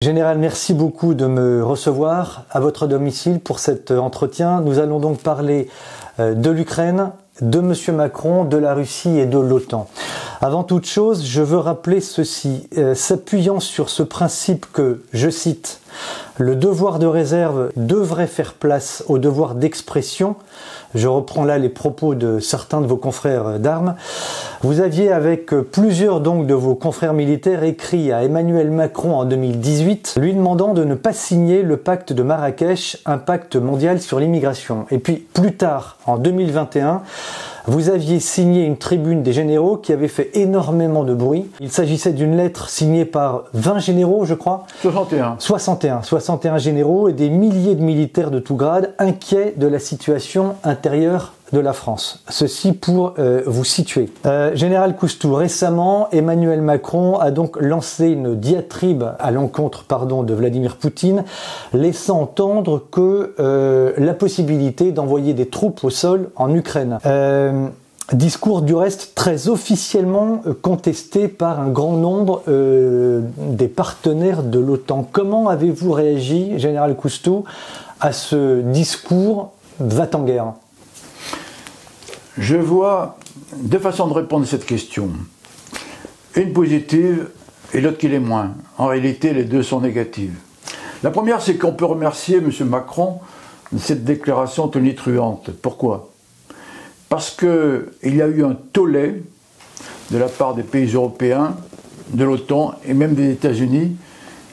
Général, merci beaucoup de me recevoir à votre domicile pour cet entretien. Nous allons donc parler de l'Ukraine, de M. Macron, de la Russie et de l'OTAN. Avant toute chose, je veux rappeler ceci, s'appuyant sur ce principe que, je cite, « le devoir de réserve devrait faire place au devoir d'expression », je reprends là les propos de certains de vos confrères d'armes, vous aviez avec plusieurs donc de vos confrères militaires écrit à Emmanuel Macron en 2018, lui demandant de ne pas signer le pacte de Marrakech, un pacte mondial sur l'immigration. Et puis plus tard, en 2021, vous aviez signé une tribune des généraux qui avait fait énormément de bruit. Il s'agissait d'une lettre signée par 20 généraux, je crois. 61 généraux et des milliers de militaires de tout grade inquiets de la situation intérieure de la France. Ceci pour vous situer. Général Coustou, récemment, Emmanuel Macron a donc lancé une diatribe à l'encontre de Vladimir Poutine, laissant entendre que la possibilité d'envoyer des troupes au sol en Ukraine. Discours du reste très officiellement contesté par un grand nombre des partenaires de l'OTAN. Comment avez-vous réagi, Général Coustou, à ce discours va-t-en-guerre ? Je vois deux façons de répondre à cette question. Une positive et l'autre qui l'est moins. En réalité, les deux sont négatives. La première, c'est qu'on peut remercier M. Macron de cette déclaration tonitruante. Pourquoi ? Parce qu'il y a eu un tollé de la part des pays européens, de l'OTAN et même des États-Unis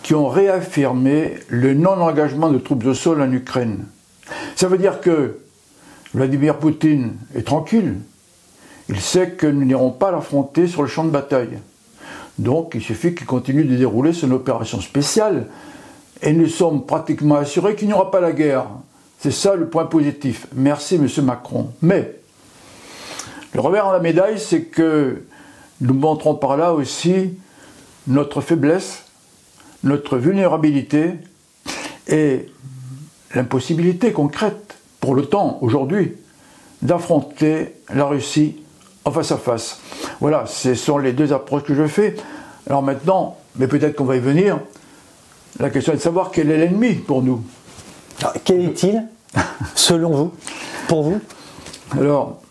qui ont réaffirmé le non-engagement de troupes au sol en Ukraine. Ça veut dire que Vladimir Poutine est tranquille. Il sait que nous n'irons pas l'affronter sur le champ de bataille. Donc il suffit qu'il continue de dérouler son opération spéciale et nous sommes pratiquement assurés qu'il n'y aura pas la guerre. C'est ça le point positif. Merci M. Macron. Mais le revers de la médaille, c'est que nous montrons par là aussi notre faiblesse, notre vulnérabilité et l'impossibilité concrète pour l'OTAN aujourd'hui d'affronter la Russie en face à face. Voilà, ce sont les deux approches que je fais. Alors maintenant, mais peut-être qu'on va y venir, la question est de savoir quel est l'ennemi pour nous. Alors, quel est-il, selon vous, pour vous? Alors,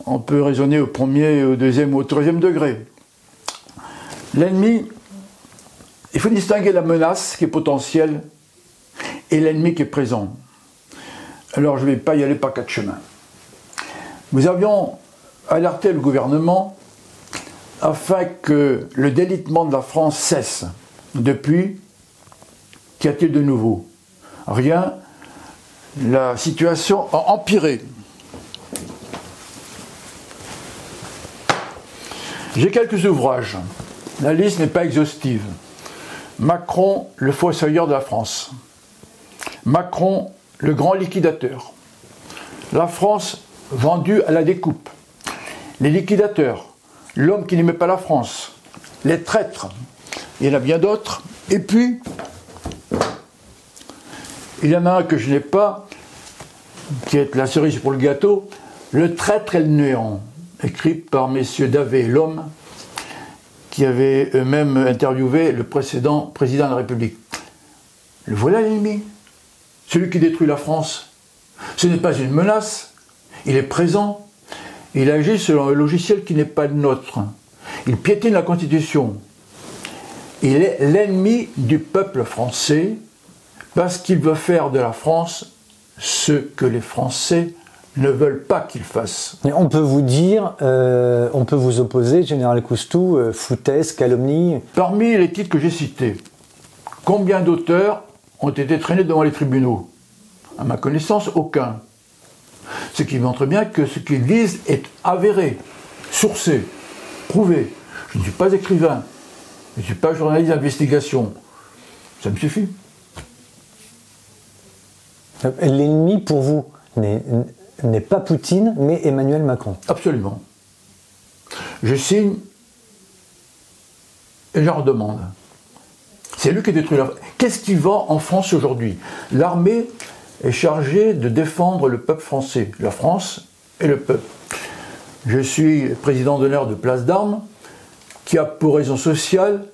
on peut raisonner au premier, au deuxième ou au troisième degré. L'ennemi, il faut distinguer la menace qui est potentielle et l'ennemi qui est présent. Alors je ne vais pas y aller par quatre chemins. Nous avions alerté le gouvernement afin que le délitement de la France cesse. Depuis, qu'y a-t-il de nouveau? Rien. La situation a empiré. J'ai quelques ouvrages. La liste n'est pas exhaustive. Macron, le fossoyeur de la France. Macron, le grand liquidateur. La France vendue à la découpe. Les liquidateurs. L'homme qui n'aimait pas la France. Les traîtres. Il y en a bien d'autres. Et puis, il y en a un que je n'ai pas, qui est la cerise pour le gâteau, Le traître et le néant, écrit par messieurs Davé et Lhomme, qui avaient eux-mêmes interviewé le précédent président de la République. Le voilà l'ennemi, celui qui détruit la France. Ce n'est pas une menace, il est présent, il agit selon un logiciel qui n'est pas le nôtre. Il piétine la Constitution. Il est l'ennemi du peuple français parce qu'il veut faire de la France ce que les Français ne veulent pas qu'il fasse. On peut vous dire, on peut vous opposer, Général Coustou, foutaise, calomnie. Parmi les titres que j'ai cités, combien d'auteurs ont été traînés devant les tribunaux? À ma connaissance, aucun. Ce qui montre bien que ce qu'ils disent est avéré, sourcé, prouvé. Je ne suis pas écrivain, je ne suis pas journaliste d'investigation. Ça me suffit. L'ennemi pour vous n'est pas Poutine, mais Emmanuel Macron. Absolument. Je signe et je leur demande. C'est lui qui détruit la France. Qu'est-ce qui va en France aujourd'hui? L'armée est chargée de défendre le peuple français, la France et le peuple. Je suis président d'honneur de Place d'Armes, qui a pour raison sociale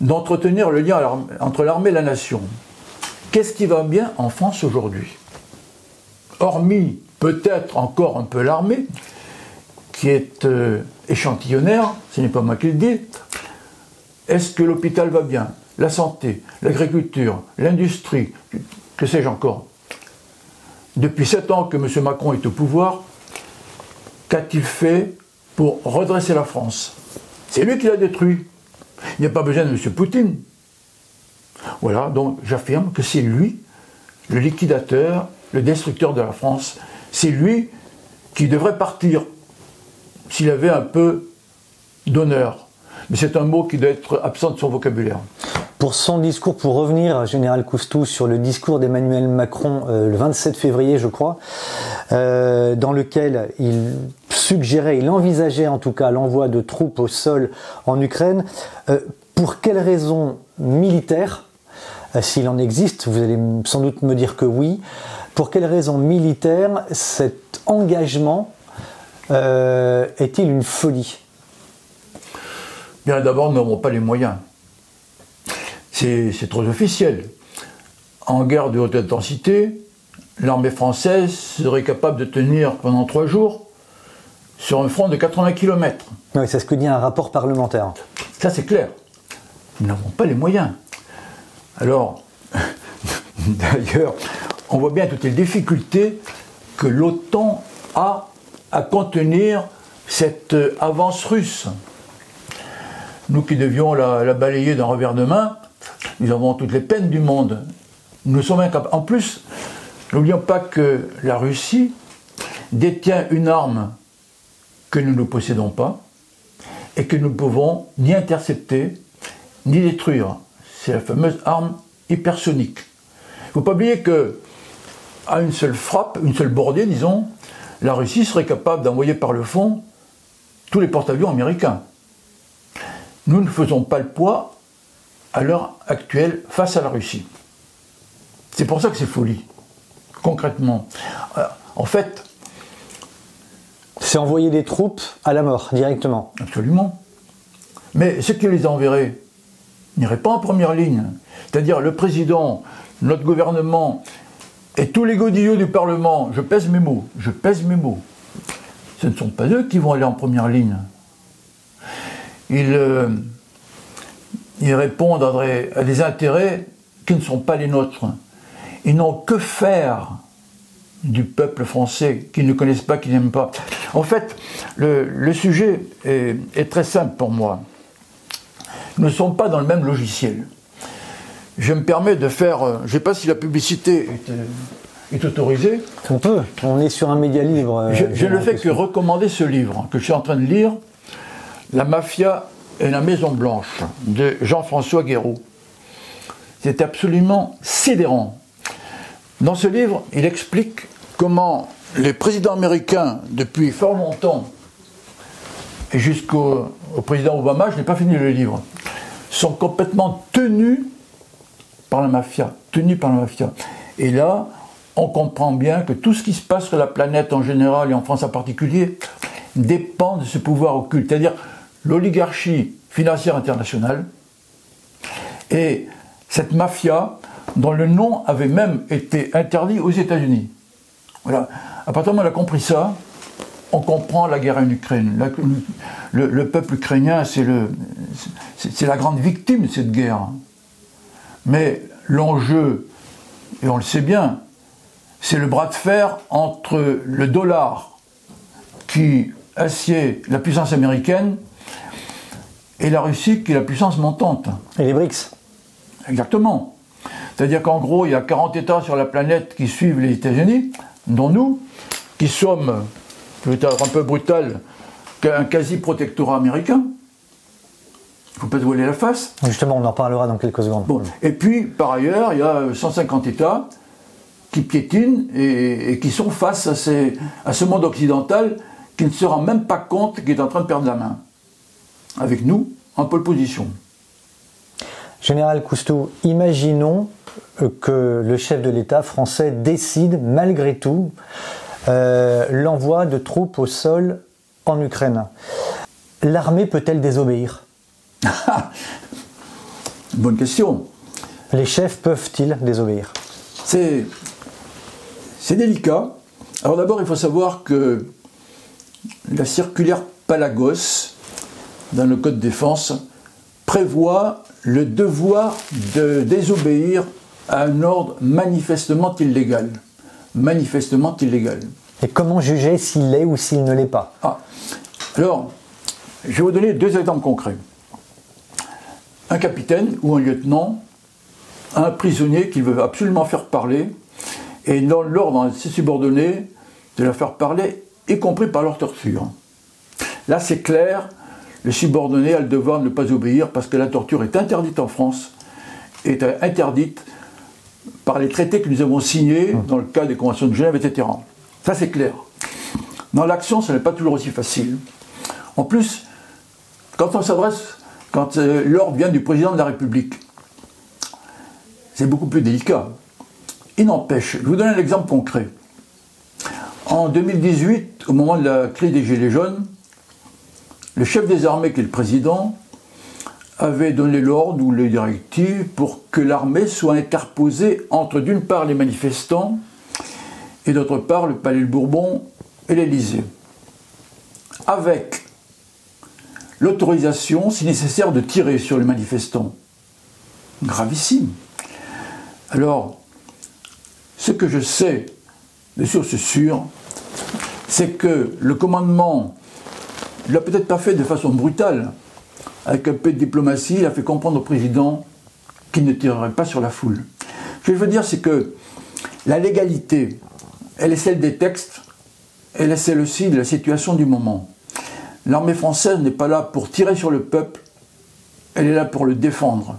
d'entretenir le lien entre l'armée et la nation. Qu'est-ce qui va bien en France aujourd'hui? Hormis peut-être encore un peu l'armée, qui est échantillonnaire, ce n'est pas moi qui le dis, est-ce que l'hôpital va bien? La santé, l'agriculture, l'industrie, que sais-je encore? Depuis 7 ans que M. Macron est au pouvoir, qu'a-t-il fait pour redresser la France? C'est lui qui l'a détruit. Il n'y a pas besoin de M. Poutine. Voilà, donc j'affirme que c'est lui, le liquidateur, le destructeur de la France. C'est lui qui devrait partir, s'il avait un peu d'honneur. Mais c'est un mot qui doit être absent de son vocabulaire. Pour son discours, pour revenir, Général Coustou, sur le discours d'Emmanuel Macron le 27 février, je crois, dans lequel il suggérait, il envisageait en tout cas l'envoi de troupes au sol en Ukraine. Pour quelles raisons militaires, s'il en existe, vous allez sans doute me dire que oui, pour quelles raisons militaires cet engagement est-il une folie? Bien, d'abord, nous n'avons pas les moyens. C'est trop officiel. En guerre de haute intensité, l'armée française serait capable de tenir pendant 3 jours sur un front de 80 km. Oui, c'est ce que dit un rapport parlementaire. Ça, c'est clair. Nous n'avons pas les moyens. Alors, d'ailleurs, on voit bien toutes les difficultés que l'OTAN a à contenir cette avance russe. Nous qui devions la balayer d'un revers de main, nous avons toutes les peines du monde. Nous sommes incapables. En plus, n'oublions pas que la Russie détient une arme que nous ne possédons pas et que nous ne pouvons ni intercepter ni détruire. C'est la fameuse arme hypersonique. Il ne faut pas oublier que, à une seule frappe, une seule bordée, disons, la Russie serait capable d'envoyer par le fond tous les porte-avions américains. Nous ne faisons pas le poids à l'heure actuelle face à la Russie. C'est pour ça que c'est folie, concrètement. En fait... C'est envoyer des troupes à la mort, directement. Absolument. Mais ceux qui les enverraient n'iraient pas en première ligne. C'est-à-dire le président, notre gouvernement et tous les godillots du Parlement, je pèse mes mots, ce ne sont pas eux qui vont aller en première ligne. Ils répondent à des intérêts qui ne sont pas les nôtres. Ils n'ont que faire du peuple français qu'ils ne connaissent pas, qu'ils n'aiment pas. En fait, le sujet est très simple pour moi. Nous ne sommes pas dans le même logiciel. Je me permets de faire... je ne sais pas si la publicité est autorisée. On peut. On est sur un média libre. Je ne fais que recommander ce livre que je suis en train de lire, La mafia et la Maison Blanche, de Jean-François Guéraud. C'est absolument sidérant. Dans ce livre, il explique comment les présidents américains, depuis fort longtemps, et jusqu'au président Obama, je n'ai pas fini le livre, sont complètement tenus par la mafia. Et là, on comprend bien que tout ce qui se passe sur la planète en général et en France en particulier dépend de ce pouvoir occulte, c'est-à-dire l'oligarchie financière internationale et cette mafia dont le nom avait même été interdit aux États-Unis. Voilà. À partir du moment où on a compris ça, on comprend la guerre en Ukraine. Le peuple ukrainien, c'est la grande victime de cette guerre. Mais l'enjeu, et on le sait bien, c'est le bras de fer entre le dollar qui assied la puissance américaine et la Russie qui est la puissance montante. Et les BRICS. Exactement. C'est-à-dire qu'en gros, il y a 40 États sur la planète qui suivent les États-Unis, dont nous, qui sommes, peut-être un peu brutal, un quasi-protectorat américain. Il ne faut pas se voiler la face. Justement, on en parlera dans quelques secondes. Bon. Et puis, par ailleurs, il y a 150 États qui piétinent et qui sont face à ce monde occidental qui ne se rend même pas compte qu'il est en train de perdre la main. Avec nous, en pole position. Général Coustou, imaginons que le chef de l'État français décide, malgré tout, l'envoi de troupes au sol en Ukraine. L'armée peut-elle désobéir? Bonne question. Les chefs peuvent-ils désobéir? C'est délicat. Alors d'abord, il faut savoir que la circulaire Palagos, dans le Code de défense, prévoit le devoir de désobéir à un ordre manifestement illégal. Manifestement illégal. Et comment juger s'il l'est ou s'il ne l'est pas? Alors, je vais vous donner deux exemples concrets. Un capitaine ou un lieutenant a un prisonnier qu'il veut absolument faire parler et il donne l'ordre à ses subordonnés de le faire parler, y compris par leur torture. Là, c'est clair, le subordonné a le devoir de ne pas obéir parce que la torture est interdite en France, est interdite par les traités que nous avons signés dans le cadre des conventions de Genève, etc. Ça, c'est clair. Dans l'action, ce n'est pas toujours aussi facile. En plus, quand l'ordre vient du président de la République, c'est beaucoup plus délicat. Il n'empêche, je vous donne un exemple concret. En 2018, au moment de la crise des Gilets jaunes, le chef des armées, qui est le président, avait donné l'ordre ou les directives pour que l'armée soit interposée entre d'une part les manifestants et d'autre part le Palais de Bourbon et l'Élysée, avec l'autorisation, si nécessaire, de tirer sur les manifestants. Gravissime. Alors, ce que je sais de sources sûres, c'est que le commandement ne l'a peut-être pas fait de façon brutale. Avec un peu de diplomatie, il a fait comprendre au président qu'il ne tirerait pas sur la foule. Ce que je veux dire, c'est que la légalité, elle est celle des textes, elle est celle aussi de la situation du moment. L'armée française n'est pas là pour tirer sur le peuple, elle est là pour le défendre.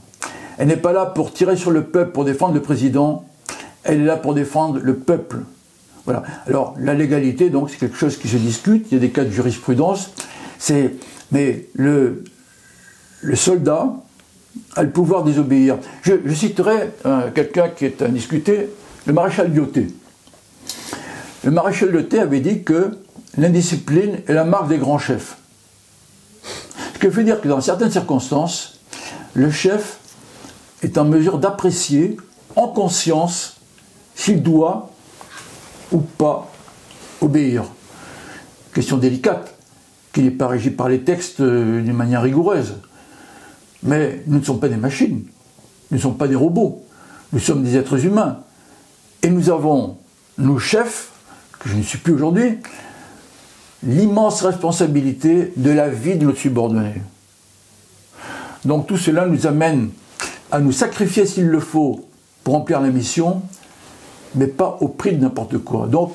Elle n'est pas là pour tirer sur le peuple, pour défendre le président, elle est là pour défendre le peuple. Voilà. Alors, la légalité, donc, c'est quelque chose qui se discute, il y a des cas de jurisprudence, mais le soldat a le pouvoir de désobéir. Je citerai quelqu'un qui est indiscuté, le maréchal Lyautey. Le maréchal Lyautey avait dit que l'indiscipline est la marque des grands chefs. Ce qui veut dire que dans certaines circonstances, le chef est en mesure d'apprécier en conscience s'il doit ou pas obéir. Question délicate, qui n'est pas régie par les textes d'une manière rigoureuse. Mais nous ne sommes pas des machines, nous ne sommes pas des robots, nous sommes des êtres humains. Et nous avons, nos chefs, que je ne suis plus aujourd'hui, l'immense responsabilité de la vie de notre subordonné. Donc tout cela nous amène à nous sacrifier s'il le faut pour remplir la mission, mais pas au prix de n'importe quoi. Donc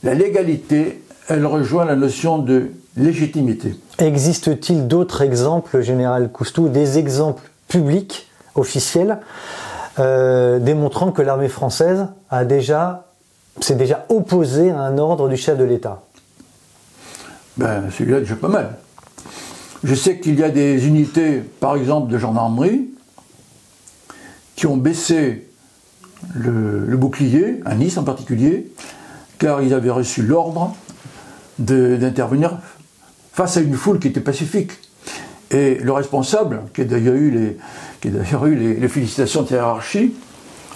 la légalité, elle rejoint la notion de légitimité. Existe-t-il d'autres exemples, Général Coustou, des exemples publics, officiels, démontrant que l'armée française s'est déjà opposée à un ordre du chef de l'État? Celui-là est déjà pas mal. Je sais qu'il y a des unités, par exemple de gendarmerie, qui ont baissé le bouclier, à Nice en particulier, car ils avaient reçu l'ordre d'intervenir face à une foule qui était pacifique. Et le responsable, qui a d'ailleurs eu les félicitations de hiérarchie,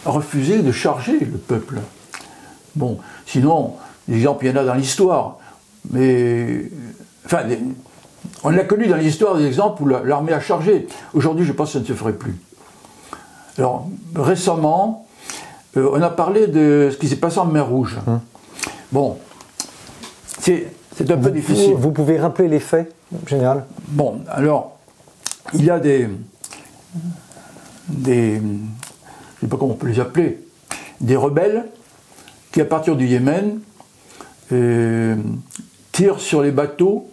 a refusé de charger le peuple. Bon, sinon, des exemples, il y en a dans l'histoire, mais enfin, on a connu dans l'histoire des exemples où l'armée a chargé. Aujourd'hui, je pense que ça ne se ferait plus. Alors, récemment, on a parlé de ce qui s'est passé en mer Rouge. Bon, c'est un peu difficile. Vous pouvez rappeler les faits, général? Bon, alors, il y a des je ne sais pas comment on peut les appeler, des rebelles qui, à partir du Yémen, tirent sur les bateaux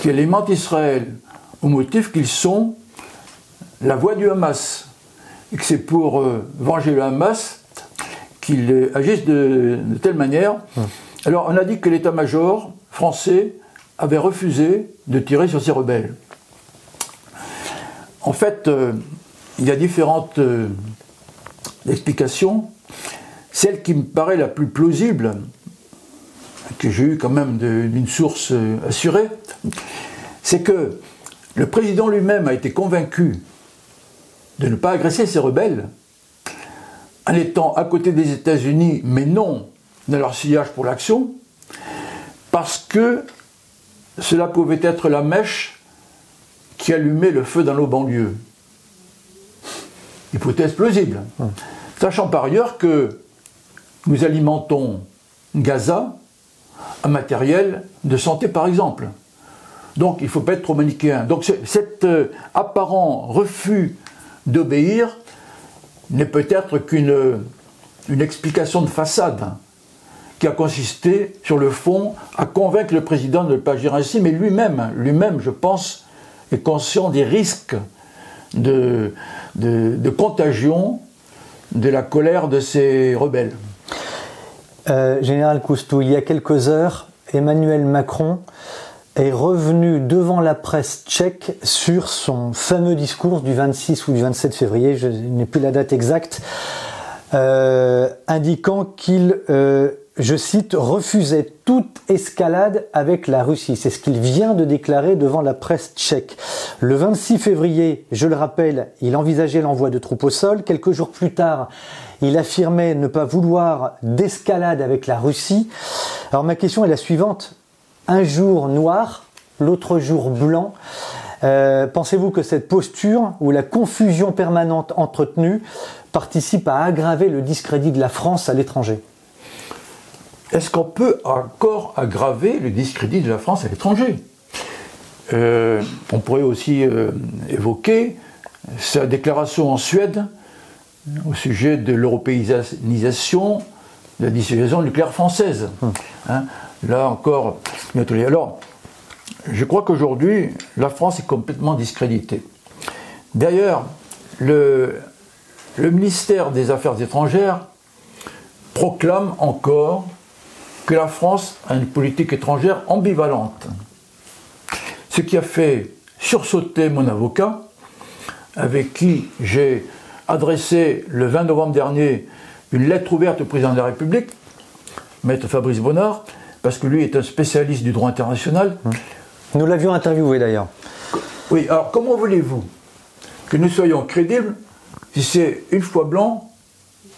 qui alimentent Israël au motif qu'ils sont la voie du Hamas et que c'est pour venger le Hamas qu'ils agissent de telle manière. Alors on a dit que l'état-major français avait refusé de tirer sur ces rebelles. En fait, il y a différentes explications. Celle qui me paraît la plus plausible, que j'ai eue quand même d'une source assurée, c'est que le président lui-même a été convaincu de ne pas agresser ces rebelles, en étant à côté des États-Unis, mais non dans leur sillage pour l'action, parce que cela pouvait être la mèche qui allumait le feu dans nos banlieues. Hypothèse plausible. Sachant par ailleurs que nous alimentons Gaza en matériel de santé, par exemple. Donc il ne faut pas être trop manichéen. Donc cet apparent refus d'obéir n'est peut-être qu'une explication de façade qui a consisté, sur le fond, à convaincre le président de ne pas agir ainsi, mais lui-même, je pense, est conscient des risques de contagion de la colère de ces rebelles. Général Coustou, il y a quelques heures, Emmanuel Macron est revenu devant la presse tchèque sur son fameux discours du 26 ou du 27 février, je n'ai plus la date exacte, indiquant qu'il, je cite, refusait toute escalade avec la Russie. C'est ce qu'il vient de déclarer devant la presse tchèque. Le 26 février, je le rappelle, il envisageait l'envoi de troupes au sol. Quelques jours plus tard, il affirmait ne pas vouloir d'escalade avec la Russie. Alors ma question est la suivante. Un jour noir, l'autre jour blanc. Pensez-vous que cette posture ou la confusion permanente entretenue participe à aggraver le discrédit de la France à l'étranger ? Est-ce qu'on peut encore aggraver le discrédit de la France à l'étranger ? On pourrait aussi évoquer sa déclaration en Suède au sujet de l'européanisation de la dissuasion nucléaire française. Là encore, alors, je crois qu'aujourd'hui, la France est complètement discréditée. D'ailleurs, le ministère des Affaires étrangères proclame encore que la France a une politique étrangère ambivalente. Ce qui a fait sursauter mon avocat, avec qui j'ai adressé le 20 novembre dernier une lettre ouverte au président de la République, maître Fabrice Bonnard, parce que lui est un spécialiste du droit international. Nous l'avions interviewé d'ailleurs. Oui, alors comment voulez-vous que nous soyons crédibles si c'est une fois blanc,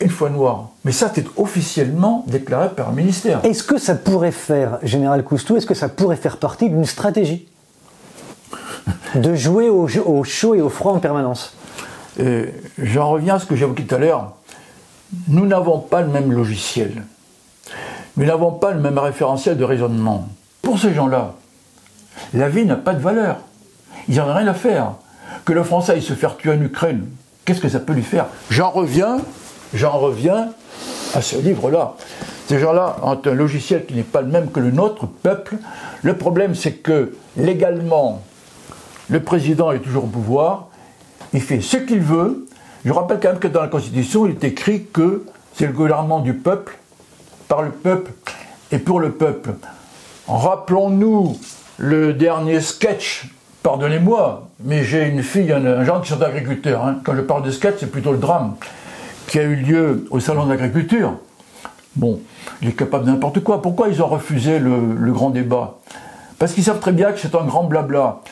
une fois noir? Mais ça, c'est officiellement déclaré par le ministère. Est-ce que ça pourrait faire, Général Coustou, est-ce que ça pourrait faire partie d'une stratégie de jouer au chaud et au froid en permanence? J'en reviens à ce que j'évoquais tout à l'heure. Nous n'avons pas le même logiciel. Nous n'avons pas le même référentiel de raisonnement. Pour ces gens-là, la vie n'a pas de valeur. Ils n'en ont rien à faire. Que le Français aille se faire tuer en Ukraine, qu'est-ce que ça peut lui faire? J'en reviens à ce livre-là. Ces gens-là ont un logiciel qui n'est pas le même que le nôtre, peuple. Le problème, c'est que, légalement, le président est toujours au pouvoir, il fait ce qu'il veut. Je rappelle quand même que dans la Constitution, il est écrit que c'est le gouvernement du peuple, par le peuple et pour le peuple. Rappelons-nous le dernier sketch, pardonnez-moi, mais j'ai une fille, un genre qui sont agriculteurs. Quand je parle de sketch, c'est plutôt le drame qui a eu lieu au Salon de l'Agriculture. Bon, il est capable de n'importe quoi. Pourquoi ils ont refusé le grand débat? Parce qu'ils savent très bien que c'est un grand blabla.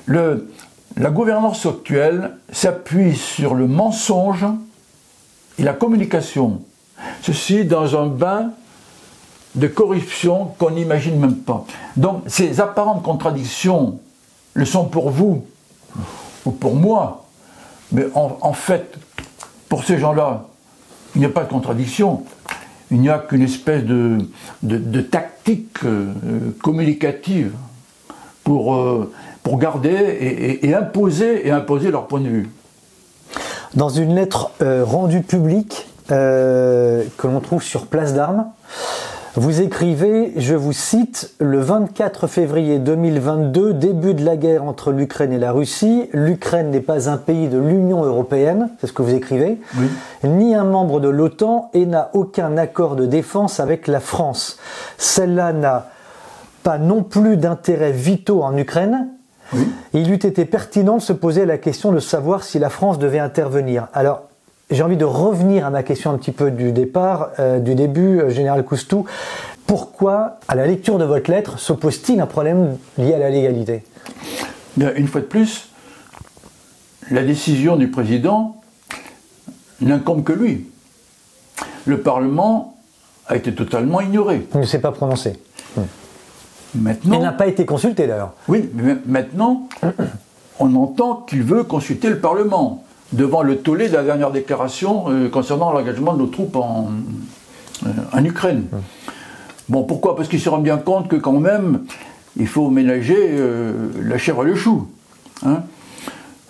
La gouvernance actuelle s'appuie sur le mensonge et la communication. Ceci dans un bain de corruption qu'on n'imagine même pas. Donc ces apparentes contradictions le sont pour vous ou pour moi, mais en fait, pour ces gens-là, il n'y a pas de contradiction. Il n'y a qu'une espèce de tactique communicative pour garder et imposer leur point de vue. Dans une lettre rendue publique que l'on trouve sur Place d'Armes, vous écrivez, je vous cite, le 24 février 2022, début de la guerre entre l'Ukraine et la Russie. L'Ukraine n'est pas un pays de l'Union européenne, c'est ce que vous écrivez, oui, ni un membre de l'OTAN et n'a aucun accord de défense avec la France. Celle-là n'a pas non plus d'intérêts vitaux en Ukraine. Oui. Il eût été pertinent de se poser la question de savoir si la France devait intervenir. Alors, j'ai envie de revenir à ma question un petit peu du départ, du début, Général Coustou. Pourquoi, à la lecture de votre lettre, s'oppose-t-il un problème lié à la légalité? Bien, une fois de plus, la décision du président n'incombe que lui. Le Parlement a été totalement ignoré. Il ne s'est pas prononcé. Maintenant, il n'a pas été consulté d'ailleurs. Oui, mais maintenant, on entend qu'il veut consulter le Parlement devant le tollé de la dernière déclaration concernant l'engagement de nos troupes en Ukraine. Bon, pourquoi? Parce qu'il se rend bien compte que quand même, il faut ménager la chèvre et le chou. Hein.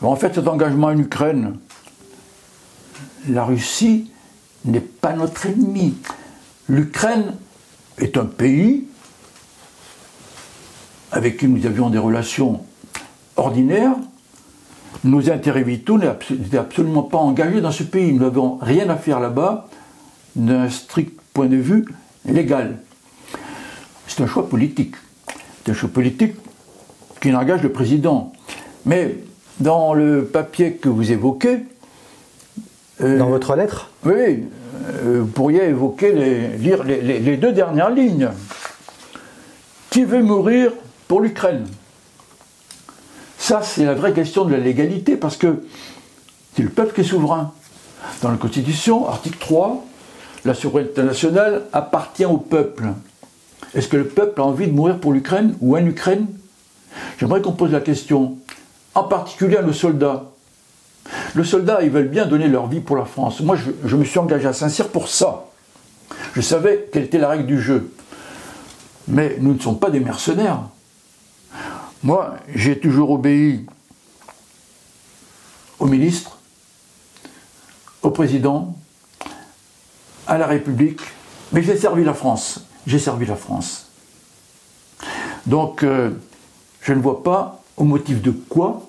En fait, cet engagement en Ukraine, la Russie n'est pas notre ennemi. L'Ukraine est un pays avec qui nous avions des relations ordinaires. Nos intérêts vitaux n'étaient absolument pas engagés dans ce pays. Nous n'avons rien à faire là-bas d'un strict point de vue légal. C'est un choix politique. C'est un choix politique qui engage le président. Mais dans le papier que vous évoquez... dans votre lettre? Oui, vous pourriez lire les deux dernières lignes. Qui veut mourir pour l'Ukraine? Ça, c'est la vraie question de la légalité, parce que c'est le peuple qui est souverain. Dans la Constitution, article 3, la souveraineté nationale appartient au peuple. Est-ce que le peuple a envie de mourir pour l'Ukraine ou en Ukraine? J'aimerais qu'on pose la question, en particulier à nos soldats. Les soldats, ils veulent bien donner leur vie pour la France. Moi, je me suis engagé à Saint-Cyr pour ça. Je savais quelle était la règle du jeu. Mais nous ne sommes pas des mercenaires. Moi, j'ai toujours obéi au ministre, au président, à la République, mais j'ai servi la France. J'ai servi la France. Donc, je ne vois pas au motif de quoi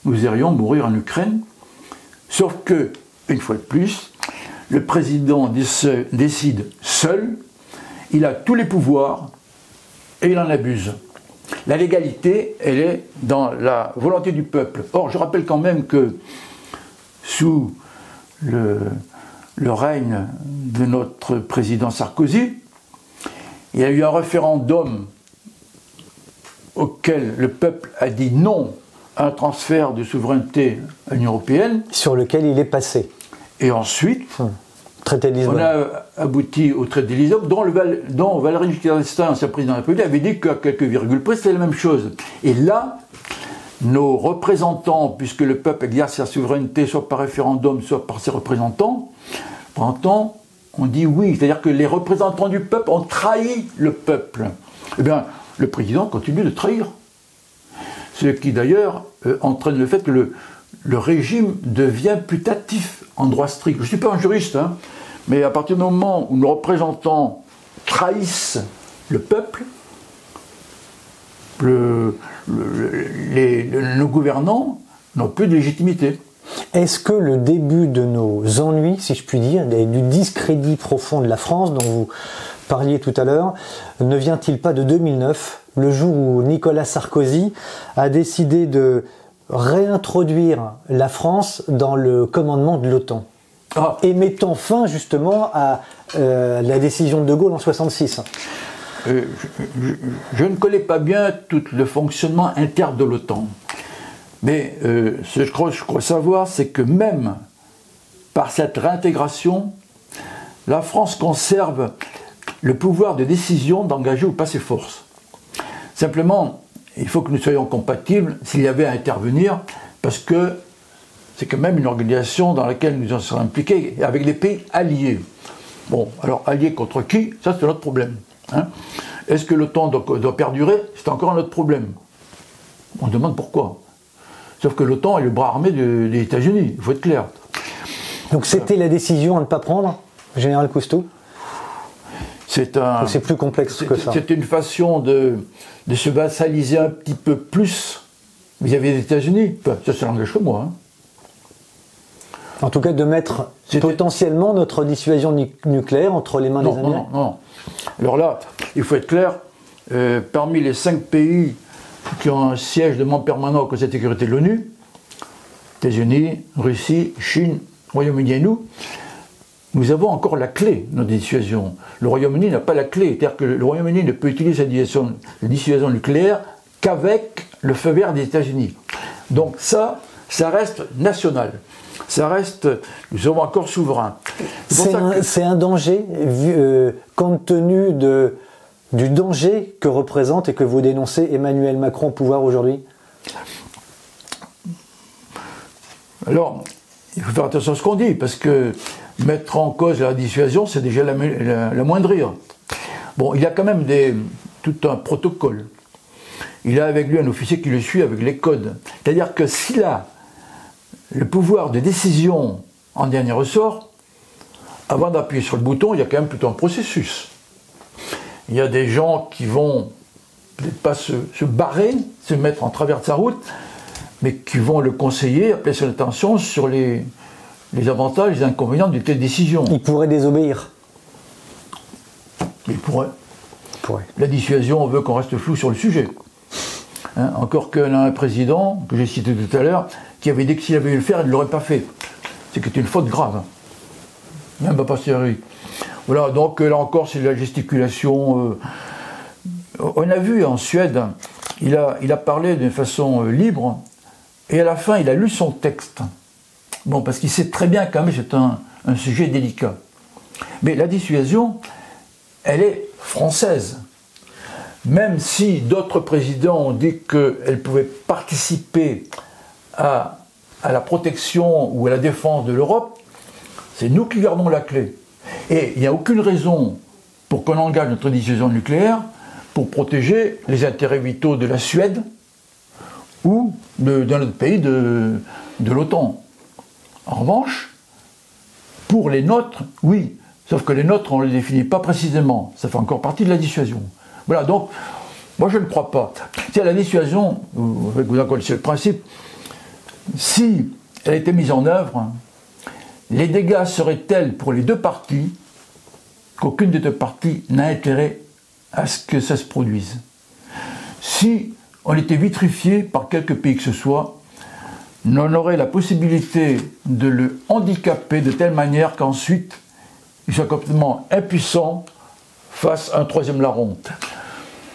nous irions mourir en Ukraine, sauf que, une fois de plus, le président décide seul, il a tous les pouvoirs et il en abuse. La légalité, elle est dans la volonté du peuple. Or, je rappelle quand même que sous le règne de notre président Sarkozy, il y a eu un référendum auquel le peuple a dit non à un transfert de souveraineté à l'Union européenne. Sur lequel il est passé. Et ensuite, traité de Lisbonne. On a abouti au traité de Lisbonne, dont Valéry Giscard d'Estaing, ancien président de la République, avait dit qu'à quelques virgules près, c'était la même chose. Et là, nos représentants, puisque le peuple exerce sa souveraineté soit par référendum, soit par ses représentants, on dit oui. C'est-à-dire que les représentants du peuple ont trahi le peuple. Eh bien, le président continue de trahir. Ce qui d'ailleurs entraîne le fait que le régime devient putatif en droit strict. Je ne suis pas un juriste, hein, mais à partir du moment où nos représentants trahissent le peuple, nos gouvernants n'ont plus de légitimité. Est-ce que le début de nos ennuis, si je puis dire, du discrédit profond de la France dont vous parliez tout à l'heure, ne vient-il pas de 2009, le jour où Nicolas Sarkozy a décidé de réintroduire la France dans le commandement de l'OTAN, et mettant fin justement à la décision de De Gaulle en 1966. Je ne connais pas bien tout le fonctionnement interne de l'OTAN, mais ce que je crois savoir, c'est que même par cette réintégration, la France conserve le pouvoir de décision d'engager ou pas ses forces. Simplement, il faut que nous soyons compatibles s'il y avait à intervenir, parce que c'est quand même une organisation dans laquelle nous en serons impliqués avec les pays alliés. Bon, alors alliés contre qui? Ça, c'est notre problème. Hein. Est-ce que l'OTAN doit perdurer? C'est encore un autre problème. On se demande pourquoi. Sauf que l'OTAN est le bras armé des États-Unis, il faut être clair. Donc c'était la décision à ne pas prendre, Général Cousteau? C'est plus complexe que ça. C'est une façon de se vassaliser un petit peu plus vis-à-vis des États-Unis. Enfin, ça l'engage que moi. Hein. En tout cas, de mettre potentiellement notre dissuasion nucléaire entre les mains des Américains. Non. Alors là, il faut être clair, parmi les 5 pays qui ont un siège de membre permanent au Conseil de sécurité de l'ONU, États-Unis, Russie, Chine, Royaume-Uni et nous avons encore la clé de notre dissuasion. Le Royaume-Uni n'a pas la clé, c'est-à-dire que le Royaume-Uni ne peut utiliser sa dissuasion nucléaire qu'avec le feu vert des États-Unis. Donc ça ça reste national. Ça reste, nous sommes encore souverains. C'est un danger, compte tenu du danger que représente et que vous dénoncez Emmanuel Macron au pouvoir aujourd'hui? Alors, il faut faire attention à ce qu'on dit, parce que mettre en cause la dissuasion, c'est déjà la moindre. Bon, il y a quand même tout un protocole. Il a avec lui un officier qui le suit avec les codes. C'est-à-dire que s'il a le pouvoir de décision en dernier ressort, avant d'appuyer sur le bouton, il y a quand même plutôt un processus. Il y a des gens qui vont peut-être pas se barrer, se mettre en travers de sa route, mais qui vont le conseiller, appeler son attention sur les avantages et les inconvénients de telle décision. Il pourrait désobéir. Il pourrait. La dissuasion veut qu'on reste flou sur le sujet. Hein, encore qu'il y a un président, que j'ai cité tout à l'heure, qui avait dit que s'il avait eu le faire, il ne l'aurait pas fait. C'est que c'était une faute grave. Même a posteriori. Voilà, donc là encore, c'est de la gesticulation. On a vu en Suède, il a parlé d'une façon libre, et à la fin, il a lu son texte. Bon, parce qu'il sait très bien quand même que c'est un sujet délicat. Mais la dissuasion, elle est française. Même si d'autres présidents ont dit qu'elle pouvait participer à la protection ou à la défense de l'Europe, c'est nous qui gardons la clé. Et il n'y a aucune raison pour qu'on engage notre dissuasion nucléaire pour protéger les intérêts vitaux de la Suède ou d'un autre pays de l'OTAN. En revanche, pour les nôtres, oui. Sauf que les nôtres, on ne les définit pas précisément. Ça fait encore partie de la dissuasion. Voilà, donc, moi je ne crois pas. C'est la dissuasion, vous en connaissez le principe, si elle était mise en œuvre, les dégâts seraient tels pour les deux parties qu'aucune des deux parties n'a intérêt à ce que ça se produise. Si on était vitrifié par quelque pays que ce soit, on aurait la possibilité de le handicaper de telle manière qu'ensuite il soit complètement impuissant face à un troisième larron.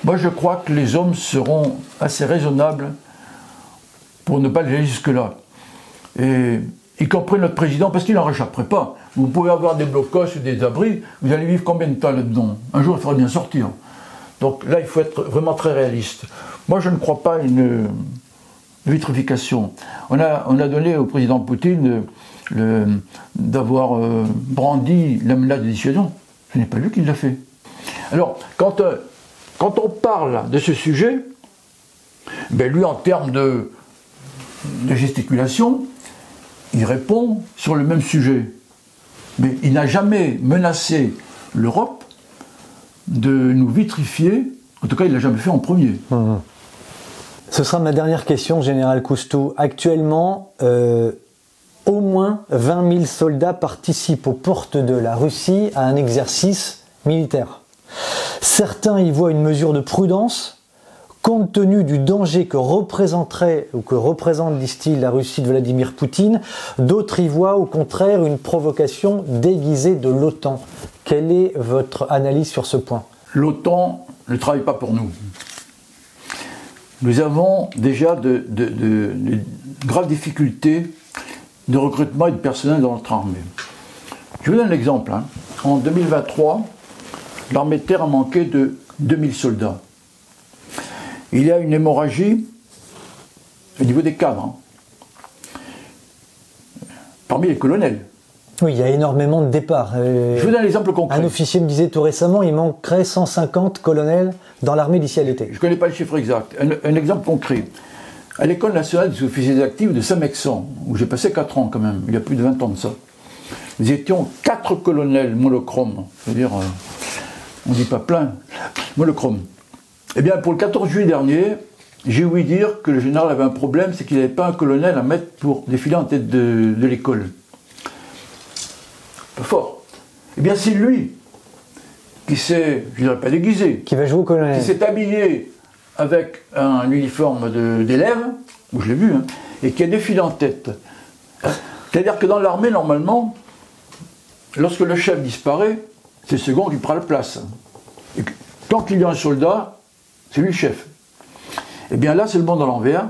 Moi je crois que les hommes seront assez raisonnables pour ne pas aller jusque-là. Et y compris notre président, parce qu'il n'en réchapperait pas. Vous pouvez avoir des blocos ou des abris, vous allez vivre combien de temps là-dedans? Un jour il faudra bien sortir. Donc là il faut être vraiment très réaliste. Moi je ne crois pas à une vitrification. On a donné au président Poutine d'avoir brandi la menace de dissuasion. Ce n'est pas lui qui l'a fait. Alors, quand on parle de ce sujet, ben lui, en termes de gesticulation, il répond sur le même sujet. Mais il n'a jamais menacé l'Europe de nous vitrifier. En tout cas, il ne l'a jamais fait en premier. Ce sera ma dernière question, Général Coustou. Actuellement, au moins 20 000 soldats participent aux portes de la Russie à un exercice militaire. Certains y voient une mesure de prudence, compte tenu du danger que représenterait, ou que représente, disent-ils, la Russie de Vladimir Poutine. D'autres y voient au contraire une provocation déguisée de l'OTAN. Quelle est votre analyse sur ce point? L'OTAN ne travaille pas pour nous. Nous avons déjà de graves difficultés de recrutement et de personnel dans notre armée. Je vous donne l'exemple. En 2023, l'armée de terre a manqué de 2000 soldats. Il y a une hémorragie au niveau des cadres, parmi les colonels. Oui, il y a énormément de départs. Je vous donne un exemple concret. Un officier me disait tout récemment, il manquerait 150 colonels dans l'armée d'ici à l'été. Je ne connais pas le chiffre exact. Un exemple concret. À l'école nationale des officiers actifs de Saint-Mexan, où j'ai passé 4 ans quand même, il y a plus de 20 ans de ça, nous étions 4 colonels monochromes, c'est-à-dire, on ne dit pas plein, monochromes. Eh bien, pour le 14 juillet dernier, j'ai ouï dire que le général avait un problème, c'est qu'il n'avait pas un colonel à mettre pour défiler en tête de l'école. Pas fort. Eh bien, c'est lui qui s'est, je ne dirais pas déguisé, qui va jouer au colonel, qui s'est habillé avec un uniforme d'élève, où je l'ai vu, et qui a défilé en tête. C'est-à-dire que dans l'armée, normalement, lorsque le chef disparaît, c'est le second qui prend la place. Et tant qu'il y a un soldat, c'est lui le chef. Eh bien là, c'est le monde à l'envers.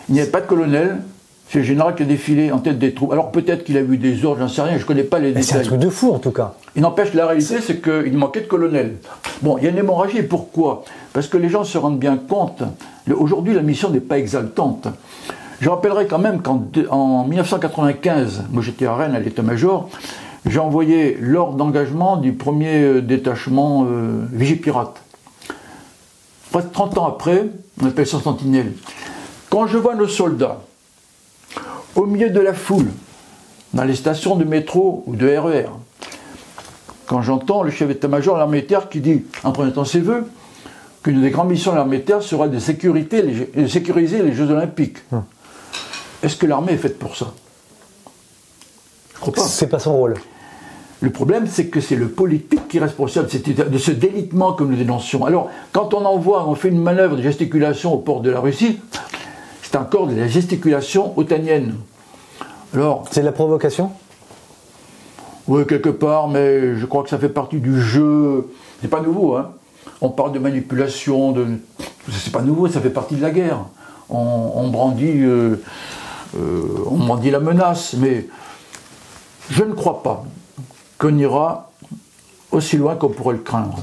Il n'y avait pas de colonel, C'est le général qui a défilé en tête des troupes. Alors peut-être qu'il a eu des ordres, j'en sais rien, je ne connais pas les détails. C'est un truc de fou en tout cas. Il n'empêche, la réalité, c'est qu'il manquait de colonel. Bon, il y a une hémorragie, pourquoi? Parce que les gens se rendent bien compte, aujourd'hui la mission n'est pas exaltante. Je rappellerai quand même qu'en 1995, moi j'étais à Rennes à l'état-major, j'ai envoyé l'ordre d'engagement du premier détachement Vigipirate. Presque 30 ans après, on appelle ça Sentinelle. Quand je vois nos soldats, au milieu de la foule, dans les stations de métro ou de RER, quand j'entends le chef d'état-major de l'armée de terre qui dit, en présentant ses vœux, qu'une des grandes missions de l'armée de terre sera de sécuriser les Jeux Olympiques. Est-ce que l'armée est faite pour ça? Je crois pas. C'est pas son rôle. Le problème, c'est que c'est le politique qui est responsable de ce délitement que nous dénoncions. Alors, quand on fait une manœuvre de gesticulation au port de la Russie, c'est encore de la gesticulation otanienne. Alors, c'est de la provocation? Oui, quelque part, mais je crois que ça fait partie du jeu. C'est pas nouveau, hein. On parle de manipulation, c'est pas nouveau, ça fait partie de la guerre. On brandit la menace, mais je ne crois pas qu'on ira aussi loin qu'on pourrait le craindre.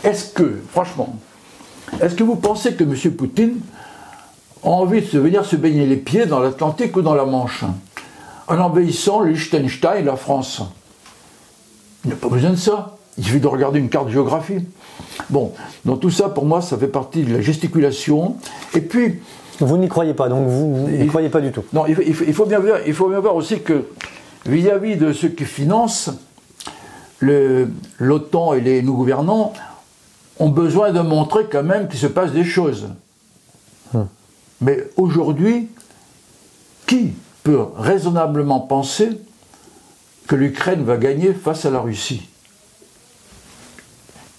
Est-ce que, franchement, est-ce que vous pensez que M. Poutine a envie de venir se baigner les pieds dans l'Atlantique ou dans la Manche, en envahissant le Liechtenstein et la France? Il n'a pas besoin de ça. Il suffit de regarder une carte géographie. Bon, donc tout ça, pour moi, ça fait partie de la gesticulation. Et puis... Vous n'y croyez pas, donc vous n'y croyez pas du tout. Non, il faut bien voir aussi que, vis-à-vis de ceux qui financent, l'OTAN et nos gouvernants ont besoin de montrer quand même qu'il se passe des choses. Mais aujourd'hui, qui peut raisonnablement penser que l'Ukraine va gagner face à la Russie?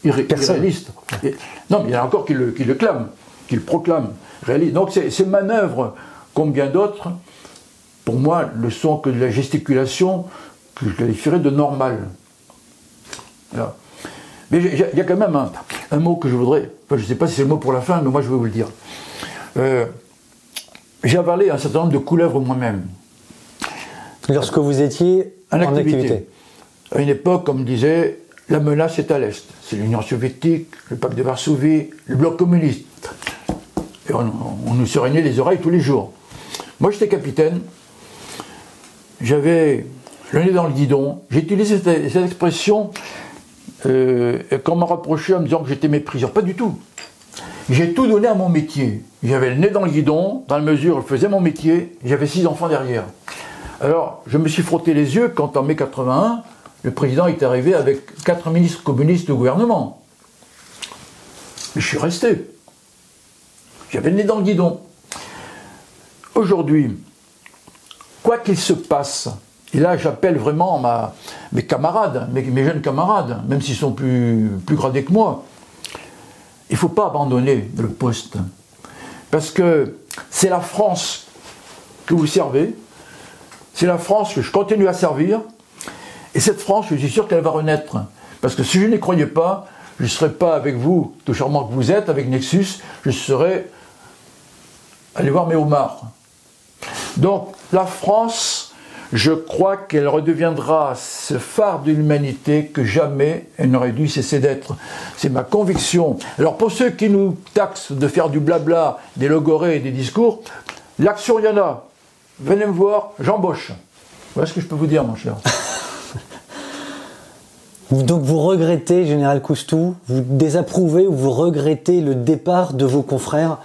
Irréaliste. Non, mais il y en a encore qui le clament, qui le proclament. Réaliste. Donc ces manœuvres, comme bien d'autres, pour moi, ne sont que de la gesticulation que je qualifierais de normale. Voilà. Mais il y a quand même un mot que je voudrais, enfin, je ne sais pas si c'est le mot pour la fin, mais moi je vais vous le dire. J'ai avalé un certain nombre de couleuvres moi-même. Lorsque vous étiez en activité. À une époque, comme disait, la menace est à l'Est. C'est l'Union soviétique, le pacte de Varsovie, le bloc communiste. Et on nous serinait les oreilles tous les jours. Moi, j'étais capitaine. J'avais le nez dans le guidon. J'ai utilisé cette expression qu'on m'a reproché en me disant que j'étais méprisant. Pas du tout. J'ai tout donné à mon métier. J'avais le nez dans le guidon, dans la mesure où je faisais mon métier. J'avais 6 enfants derrière. Alors, je me suis frotté les yeux quand, en mai 81, le président est arrivé avec 4 ministres communistes au gouvernement. Mais je suis resté. J'avais le nez dans le guidon. Aujourd'hui, quoi qu'il se passe, et là j'appelle vraiment mes camarades, mes jeunes camarades, même s'ils sont plus gradés que moi, il ne faut pas abandonner le poste. Parce que c'est la France que vous servez, c'est la France que je continue à servir, et cette France, je suis sûr qu'elle va renaître. Parce que si je n'y croyais pas, je ne serais pas avec vous, tout charmant que vous êtes, avec Nexus, je serais allé voir mes homards. Donc la France, je crois qu'elle redeviendra ce phare de l'humanité que jamais elle n'aurait dû cesser d'être. C'est ma conviction. Alors pour ceux qui nous taxent de faire du blabla, des logorées et des discours, l'action il y en a. Venez me voir, j'embauche. Voilà ce que je peux vous dire, mon cher. Donc vous regrettez, Général Coustou, vous désapprouvez ou vous regrettez le départ de vos confrères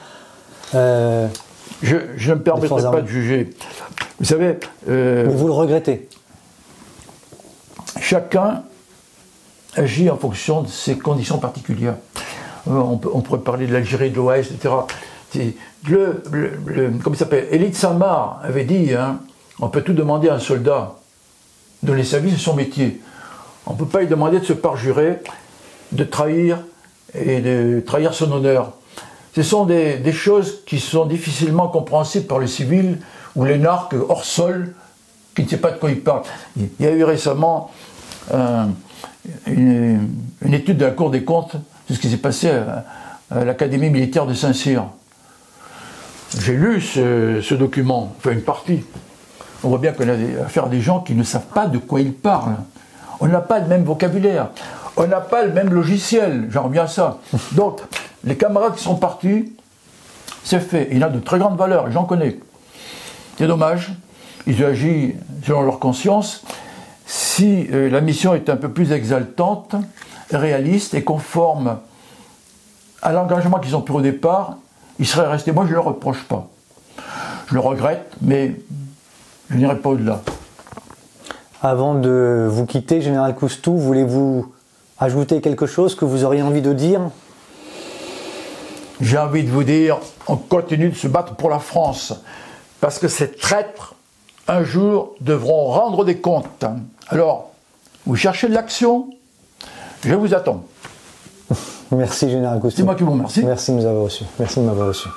Je ne me permettrai pas de juger. Vous savez... Mais vous le regrettez? Chacun agit en fonction de ses conditions particulières. On pourrait parler de l'Algérie, de l'Ouest, etc. Comment il s'appelle, Élie Samar avait dit, hein, on peut tout demander à un soldat. Donner sa vie, c'est son métier. On ne peut pas lui demander de se parjurer, de trahir et de trahir son honneur. Ce sont des choses qui sont difficilement compréhensibles par le civil ou l'énarque hors sol qui ne sait pas de quoi il parle. Il y a eu récemment une étude de la Cour des comptes de ce qui s'est passé à l'Académie militaire de Saint-Cyr. J'ai lu ce document, enfin une partie. On voit bien qu'on a affaire à des gens qui ne savent pas de quoi ils parlent. On n'a pas le même vocabulaire. On n'a pas le même logiciel. J'en reviens à ça. Donc, les camarades qui sont partis, c'est fait. Il a de très grandes valeurs, j'en connais. C'est dommage. Ils ont agi selon leur conscience. Si la mission était un peu plus exaltante, réaliste et conforme à l'engagement qu'ils ont pris au départ, ils seraient restés. Moi, je ne le reproche pas. Je le regrette, mais je n'irai pas au-delà. Avant de vous quitter, Général Coustou, voulez-vous ajouter quelque chose que vous auriez envie de dire? J'ai envie de vous dire, on continue de se battre pour la France, parce que ces traîtres, un jour, devront rendre des comptes. Alors, vous cherchez de l'action, je vous attends. Merci Général Coustou. C'est moi qui vous remercie. Merci de nous avoir reçus. Merci de m'avoir reçu.